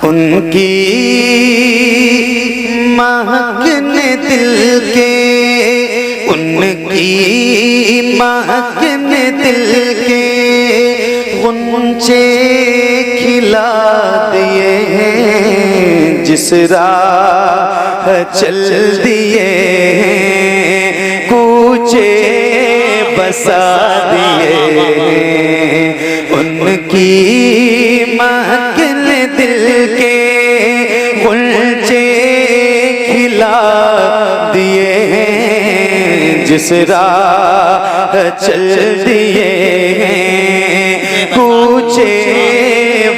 उनकी महकने दिल के, उनकी महकने दिल के गुंचे खिला दिए हैं, जिस राह चल दिए कूचे बसा दिए हैं। उनकी महकने दिल के गुंचे खिला दिए हैं, जिस राह चल दिए हैं कूचे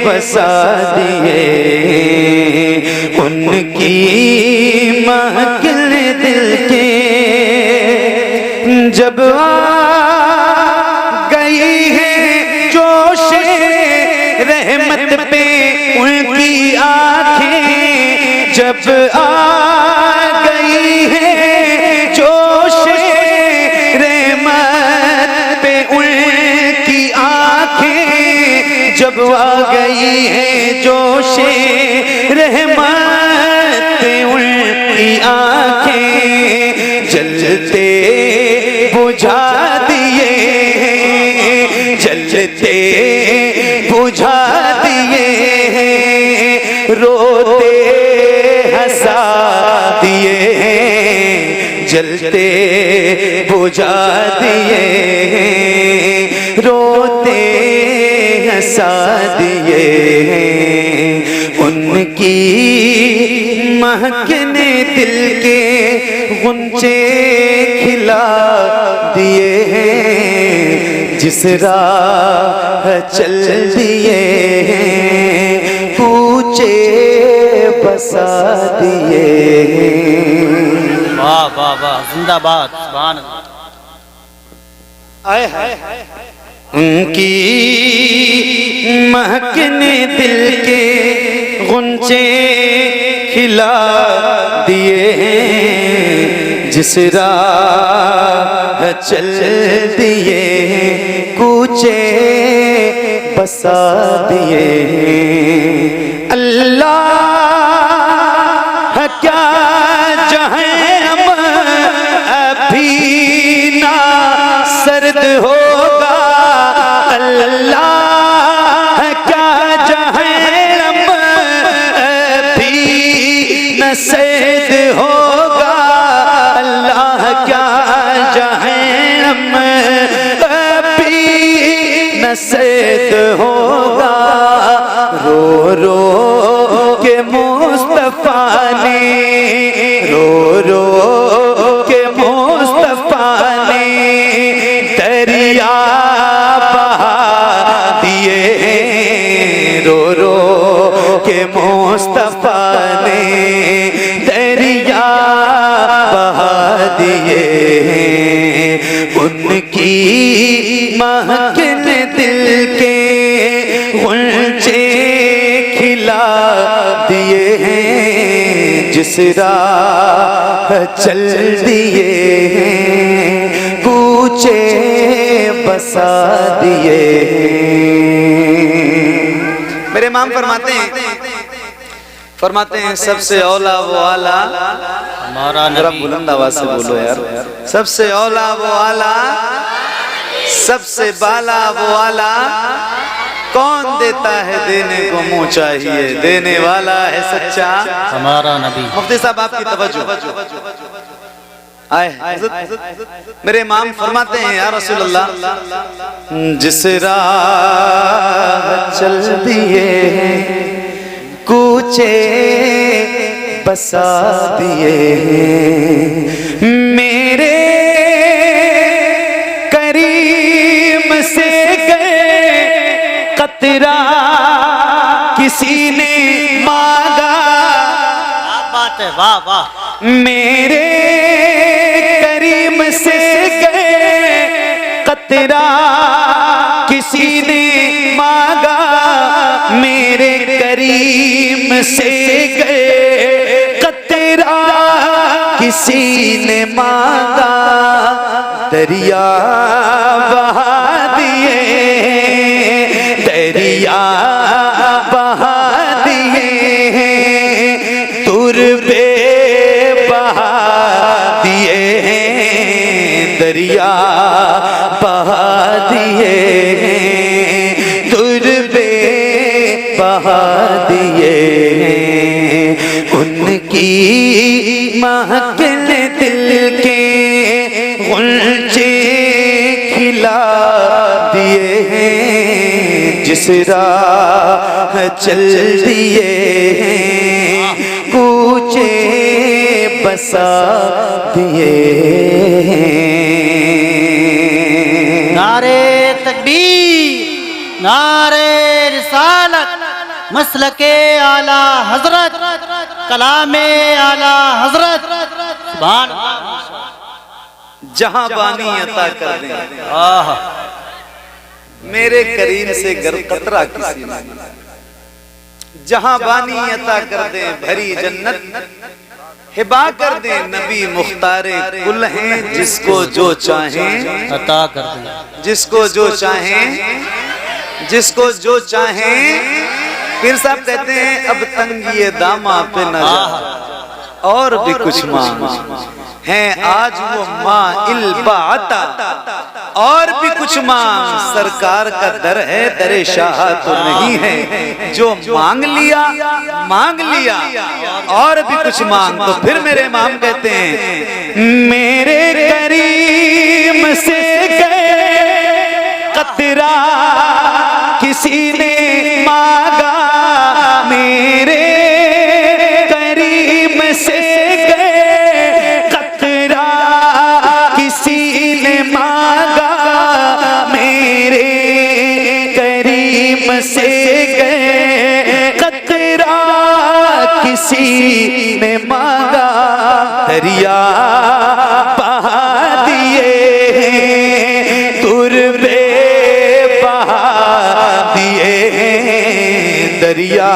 बसा दिए। उनकी महकने दिल के जब आ गई है जोशे रहमत पे उनकी आंखें, जब आ गई है जोशे रहमत पे उनकी आंखें, जब आ गई है जोशे रहमत पे उनकी आंखें, जलते बुझा दिए, जलते बुझा दिए, रोते हंसा दिए, जलते बुझा दिए, रोते हंसा दिए। उनकी महकने दिल के गुंचे खिला दिए हैं, जिस राह चल दिए हैं कूचे बसा दिए। वाह वाह वाह, जिंदाबाद, सुभान अल्लाह। आए हाय उनकी महकने दिल के गुंचे खिला दिए हैं, जिस राह चल दिए कूचे बसा दिए। अल्लाह क्या जहन्नम अभी ना सर्द होगा, अल्लाह क्या जहन्नम अभी न सर्द होगा, अल्लाह क्या जहन्नम अभी न सर्द होगा। रो रो के मुस्तफा ने, रो रो के मुस्तफा ने दरिया बहा दिए, रो रो के मुस्तफा ने दरिया बहा दिए। उनकी महकने दिल के गुंचे खिला दिए हैं, जिस राह चल दिए हैं कूचे बसा दिए। मेरे इमाम फरमाते हैं सबसे औला वो आला, हमारा जरा नबी। बुलंद आवाज से बोलो यार, सबसे औला वो आला, सबसे बाला वो आला, कौन देता है देने को मुंह चाहिए, देने वाला है सच्चा हमारा नबी। मुफ्ती साहब आपकी तवज्जो आए। मेरे इमाम फरमाते हैं या रसूल अल्लाह, जिस राह चल दिए कूचे बसा दिए, मेरे करीम से गए कतरा किसी ने मांगा, बात है, वाह वाह। मेरे करीम से गए कतरा किसी ने मांगा, मेरे करीम से गए कतरा किसी ने मांगा, दरिया बहा दिए, दरिया बहा दिए, दिए हैं, उनकी महकिन दिल के गुलचे खिला दिए हैं, जिस राह चल दिए हैं, कूचे बसा दिए हैं। नारे तकबीर, नारे रिसालत, मसलके आला हजरत, कलामे आला हजरत। सुभान जहां बानी अता कर दें, आहा, मेरे करीम से गर कतरा किसी ने, जहां बानी अता कर दें भरी जन्नत, हिबा कर दें नबी मुख्तारे कुल हैं, जिसको जो चाहें अता कर दें, जिसको जो चाहें, जिसको जो चाहें। फिर साहब कहते हैं अब तंगिए दामा पे न जा, और भी कुछ मांग हैं आज वो माइल बाता, और भी कुछ मांग। सरकार का दर है, दरे शाह तो नहीं है, जो मांग लिया मांग लिया, और भी कुछ मांग। तो फिर मेरे इमाम कहते हैं मेरे करीम से गए कतरा किसी ने मांगा, मेरे करीम से गए कतरा किसी ने मांगा, मेरे करीम से गए कतरा किसी ने मांगा, दरिया बहा दिए हैं, तुरबे बहा दिए हैं, दरिया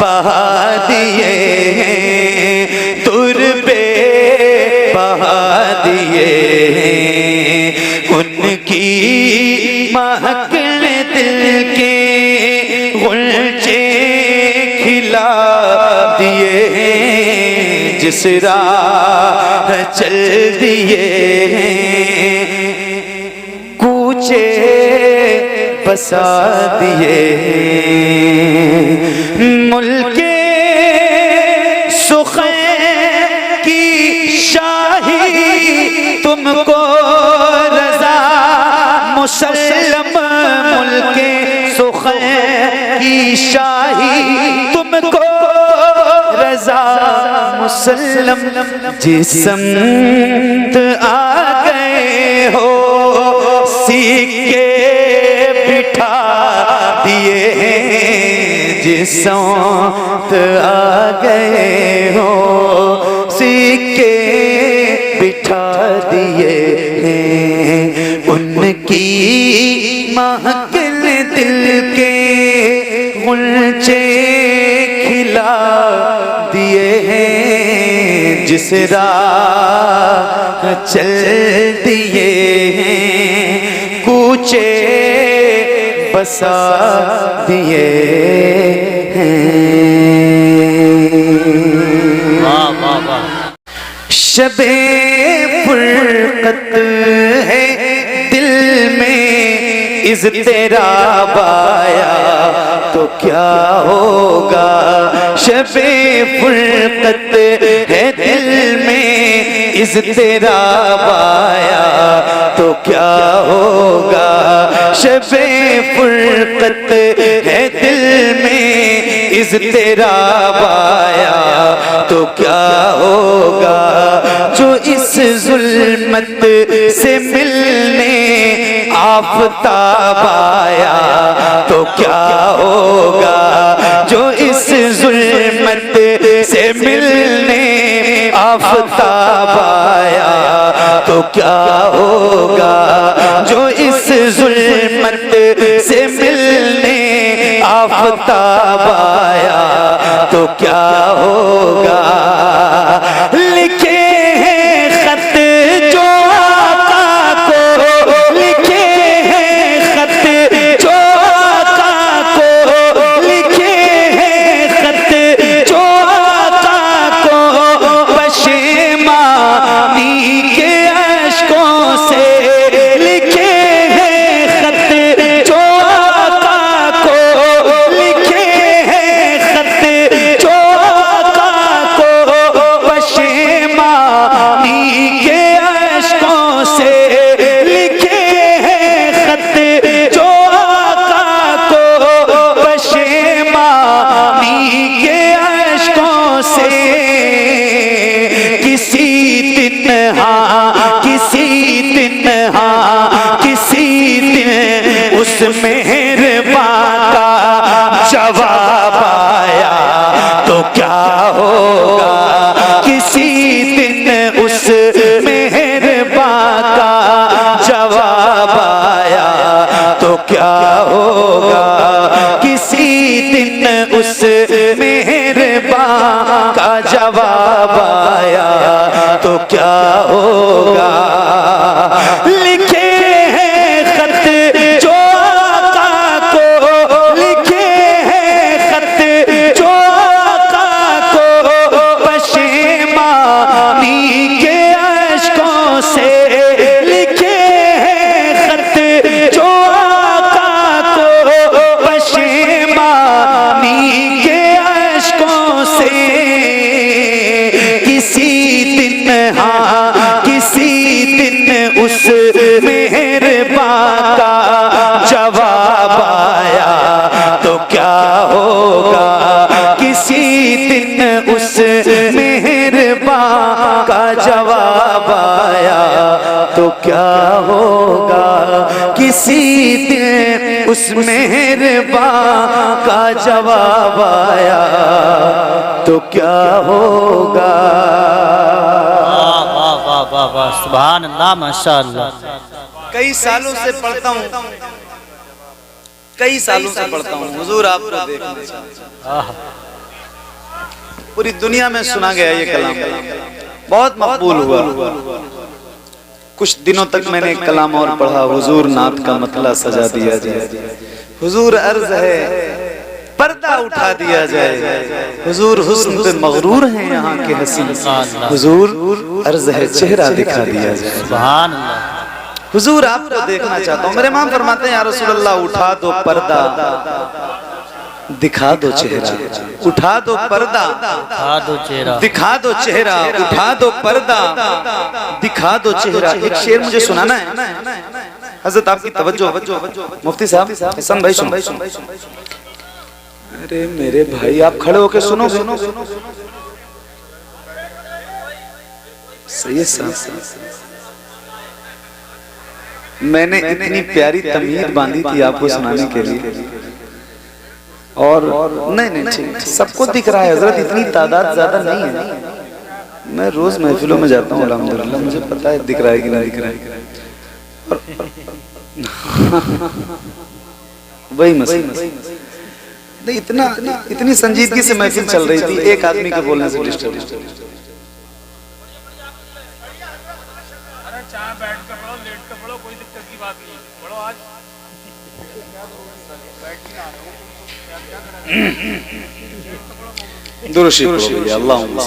बहा दिए हैं, तुरबे बहा दिए हैं, उनकी महकिन दिल के गुलचे खिला दिए हैं, जिस राह चल दिए हैं, कूचे बसा दिए हैं। मुल्के सुखे की शाही तुमको रजा मुसल्लम, मुल्के सुखे की शाही तुमको रजा मुसल्लम, जिसमत आ गए हो सिक्के बिठा दिए हैं, जिसमत आ गए हो सिक्के बिठा दिए हैं, उनकी महकिन दिल के गुलचे खिला दिए हैं, जिस राह चल दिए हैं, कूचे बसा दिए हैं। वाह वाह वाह। शबे फुरकत है दिल में इज़्तिराब आया तो क्या होगा, शबे फुरकत है दिल में इज़्तिराब आया तो क्या होगा, शबे फुरकत है दिल में इज़्तिराब आया तो क्या होगा, जो इस जुल्मत से मिलने आफताब आया तो क्या होगा, जो इस जुल्मत से मिलने आफताब आया तो क्या होगा, जो इस जुल्मत से मिलने आफताब आया तो क्या होगा। लिखे हैं खत जो आका को, लिखे हैं खत जो आका को, लिखे हैं खत जो आका को, पशेमानी के अश्कों से लिखे हैं खत जो आका को, लिखे हैं मेहरबान का जवाब आया तो क्या होगा। लिखे हैं खत जो आका को, लिखे हैं खत जो आका को, पशेमानी के अश्कों से लिखे हैं खत जो आका को, पशेमानी के अश्कों से। किसी दिन हाँ किसी दिन उस मेहरबान का जवाब आया तो क्या होगा। किसी दिन उस मेहरबान का जवाब आया तो क्या होगा। किसी दिन उस मेहरबान का जवाब आया तो क्या होगा। वाह वाह वाह वाह, सुभान अल्लाह, माशाअल्लाह। कई सालों से पढ़ता हूँ, कई सालों से पढ़ता हूँ, हुजूर आपको देखना चाहता हूं। पूरी दुनिया में सुना गया ये कलाम, बहुत मकबूल हुआ। कुछ दिनों तक मैंने एक कलाम और पढ़ा, हुजूर नात का मतला सजा दिया जाए। हुजूर अर्ज है पर्दा उठा दिया जाए। हुजूर हुस्न पे मगरूर हैं यहाँ के हसीन, हुजूर अर्ज है चेहरा दिखा दिया जाए। सुभान अल्लाह। हुजूर आपको देखना चाहता हूँ। मेरे इमाम फरमाते हैं या रसूल अल्लाह उठा दो पर्दा दिखा दो चेहरा, उठा दो पर्दा दिखा दो चेहरा, दिखा दो चेहरा, उठा दो पर्दा दिखा दो चेहरा। एक शेर मुझे सुनाना है, हजरत आपकी तवज्जो। मुफ्ती साहब हसन भाई सुन। अरे मेरे भाई आप खड़े होके सुनो। सही साहब, मैंने इतनी प्यारी तमीर बांधी थी आपको सुनाने के लिए, और नहीं ठीक, सबको दिख रहा है हजरत, इतनी तादाद ज्यादा नहीं है। मैं रोज महफिलों में जाता हूँ अल्हम्दुलिल्लाह, मुझे पता है दिख रहा है कि नहीं दिख रहा है। वही मसला नहीं, इतनी संजीदगी से महफिल चल रही थी, एक आदमी के बोलने से डिस्टर्ब। दुरूशी पढ़ो अल्लाहुम्मा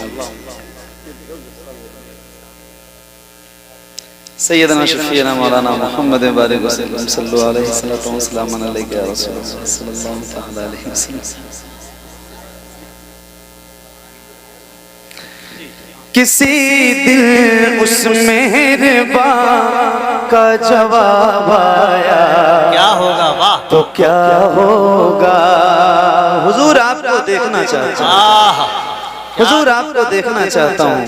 सैयदना शफीना मौलाना मोहम्मद बारिक वसल्लम सल्लल्लाहु अलैहि वसल्लम अलैहि या रसूलल्लाह सल्लल्लाहु तआला अलैहि वसल्लम। किसी दिन उस मेहरबान का जवाब आया क्या होगा। वाह, तो क्या होगा। हुजूर आपको देखना चाहता हूँ, हुजूर आपको देखना चाहता हूँ।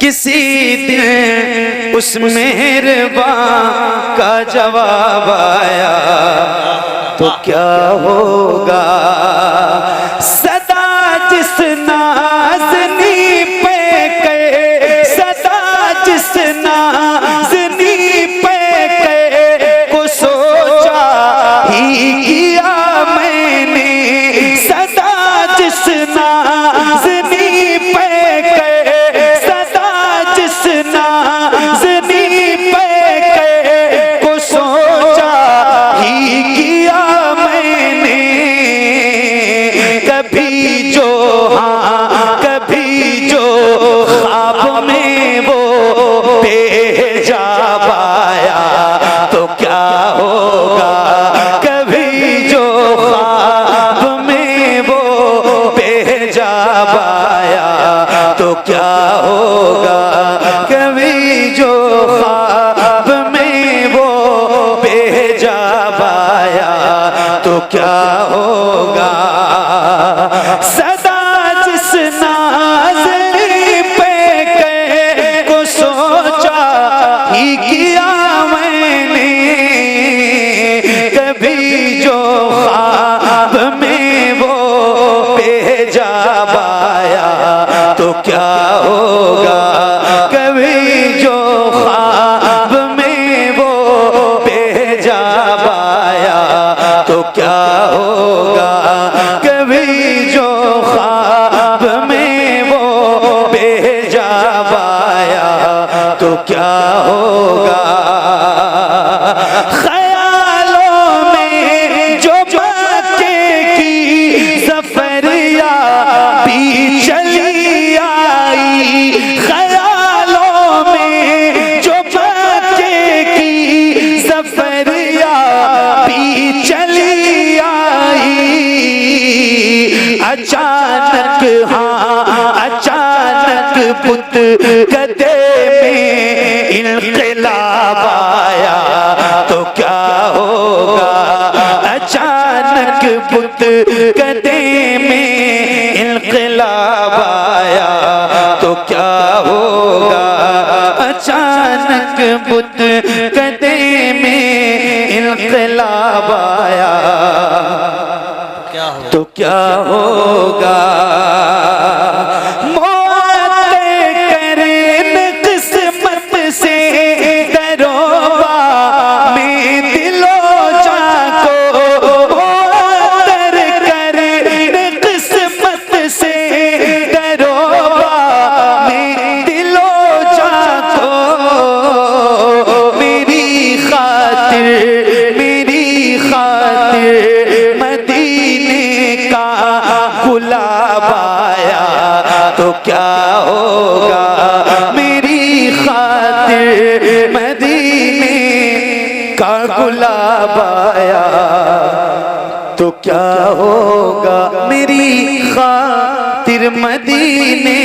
किसी दिन उस मेहरबान का जवाब आया तो क्या होगा। सदा जिस नाज़नी पे के, सदा जिस नाज़नी पे के को सोचा ही किया मैंने, सदा जिस नाज़नी पे के, सदा जिस नाज़नी पे के को सोचा ही किया मैंने। कभी जो हाँ कभी जो ख्वाब में वो भेजा पाया तो क्या होगा। कभी जो ख्वाब में वो भेजा पाया तो क्या होगा। कभी जो ख्वाब में वो भेजा पाया तो क्या होगा। सदा जिस नाज़नी पे के को सोचा ही किया मैंने। कभी जो ख्वाब में वो भेजा पाया तो क्या होगा। कभी जो ख्वाब में वो भेजा पाया तो क्या होगा। कभी जो अचानक हाँ अचानक बुत कदे में इनकलाब आया तो क्या होगा। अचानक बुत कदे में इनकलाब आया तो क्या होगा। अचानक बुत कदे में इनकलाब आया तो क्या होगा। मौत करने किस्मत से दरोबा में दिलो जान को मौत करने किस्मत से दरोबा में दिलो जान को मेरी खातिर मदीने का गुलाब आया तो क्या होगा। मेरी खातिर मदीने का गुलाब आया तो क्या होगा। मेरी खातिर मदीने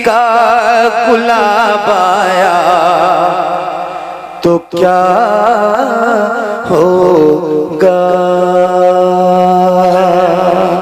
का गुलाब आया तो क्या हो।